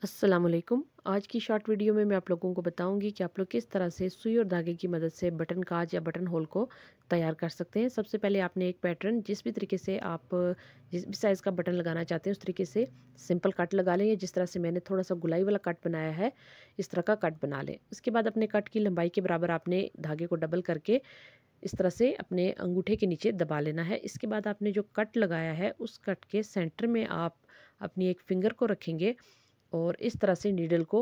अस्सलामुअलैकुम। आज की शॉर्ट वीडियो में मैं आप लोगों को बताऊंगी कि आप लोग किस तरह से सुई और धागे की मदद से बटन काज या बटन होल को तैयार कर सकते हैं। सबसे पहले आपने एक पैटर्न जिस भी तरीके से आप जिस भी साइज़ का बटन लगाना चाहते हैं उस तरीके से सिंपल कट लगा लें। जिस तरह से मैंने थोड़ा सा गुलाई वाला कट बनाया है इस तरह का कट बना लें। उसके बाद अपने कट की लंबाई के बराबर आपने धागे को डबल करके इस तरह से अपने अंगूठे के नीचे दबा लेना है। इसके बाद आपने जो कट लगाया है उस कट के सेंटर में आप अपनी एक फिंगर को रखेंगे और इस तरह से नीडल को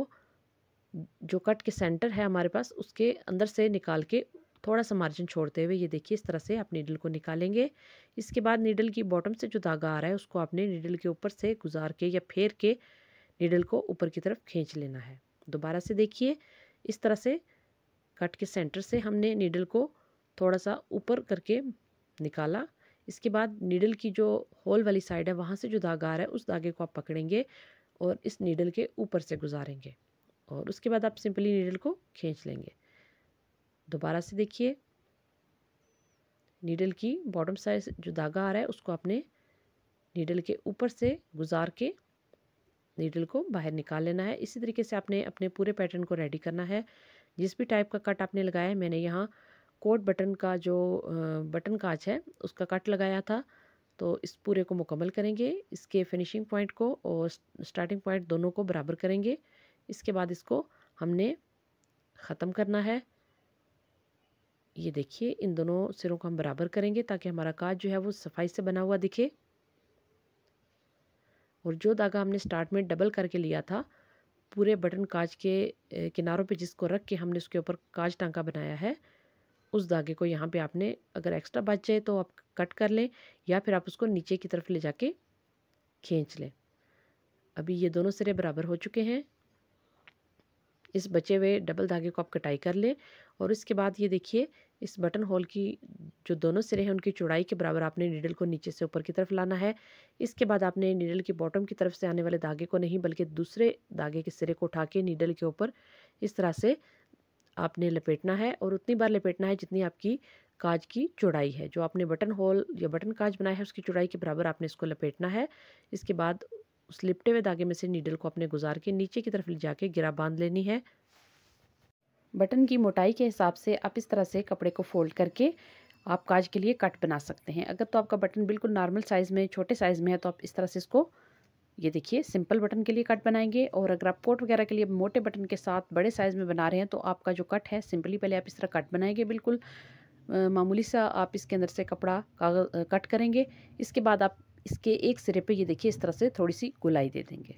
जो कट के सेंटर है हमारे पास उसके अंदर से निकाल के थोड़ा सा मार्जिन छोड़ते हुए ये देखिए इस तरह से आप नीडल को निकालेंगे। इसके बाद नीडल की बॉटम से जो धागा आ रहा है उसको आपने नीडल के ऊपर से गुजार के या फेर के नीडल को ऊपर की तरफ खींच लेना है। दोबारा से देखिए इस तरह से कट के सेंटर से हमने नीडल को थोड़ा सा ऊपर करके निकाला। इसके बाद नीडल की जो होल वाली साइड है वहाँ से जो धागा आ रहा है उस धागे को आप पकड़ेंगे और इस नीडल के ऊपर से गुजारेंगे और उसके बाद आप सिंपली नीडल को खींच लेंगे। दोबारा से देखिए नीडल की बॉटम साइड जो धागा आ रहा है उसको आपने नीडल के ऊपर से गुजार के नीडल को बाहर निकाल लेना है। इसी तरीके से आपने अपने पूरे पैटर्न को रेडी करना है। जिस भी टाइप का कट आपने लगाया है, मैंने यहाँ कोट बटन का जो बटन काज है उसका कट लगाया था, तो इस पूरे को मुकम्मल करेंगे। इसके फिनिशिंग पॉइंट को और स्टार्टिंग पॉइंट दोनों को बराबर करेंगे। इसके बाद इसको हमने ख़त्म करना है। ये देखिए इन दोनों सिरों को हम बराबर करेंगे ताकि हमारा काज जो है वो सफाई से बना हुआ दिखे। और जो धागा हमने स्टार्ट में डबल करके लिया था पूरे बटन काज के किनारों पे जिसको रख के हमने उसके ऊपर काज टांका बनाया है, उस धागे को यहाँ पे आपने अगर एक्स्ट्रा बच जाए तो आप कट कर लें या फिर आप उसको नीचे की तरफ ले जाके खींच लें। अभी ये दोनों सिरे बराबर हो चुके हैं। इस बचे हुए डबल धागे को आप कटाई कर लें और इसके बाद ये देखिए इस बटन होल की जो दोनों सिरे हैं उनकी चौड़ाई के बराबर आपने नीडल को नीचे से ऊपर की तरफ लाना है। इसके बाद आपने नीडल की बॉटम की तरफ से आने वाले धागे को नहीं बल्कि दूसरे धागे के सिरे को उठा के नीडल के ऊपर इस तरह से आपने लपेटना है और उतनी बार लपेटना है जितनी आपकी काज की चौड़ाई है। जो आपने बटन होल या बटन काज बनाया है उसकी चौड़ाई के बराबर आपने इसको लपेटना है। इसके बाद उस लिपटे हुए धागे में से नीडल को अपने गुजार के नीचे की तरफ ले जाके गिरा बांध लेनी है। बटन की मोटाई के हिसाब से आप इस तरह से कपड़े को फोल्ड करके आप काज के लिए कट बना सकते हैं। अगर तो आपका बटन बिल्कुल नॉर्मल साइज़ में छोटे साइज़ में है तो आप इस तरह से इसको ये देखिए सिंपल बटन के लिए कट बनाएंगे। और अगर आप कोट वगैरह के लिए मोटे बटन के साथ बड़े साइज़ में बना रहे हैं तो आपका जो कट है सिंपली पहले आप इस तरह कट बनाएंगे बिल्कुल मामूली सा आप इसके अंदर से कपड़ा कागज कट करेंगे। इसके बाद आप इसके एक सिरे पे ये देखिए इस तरह से थोड़ी सी गोलाई दे देंगे।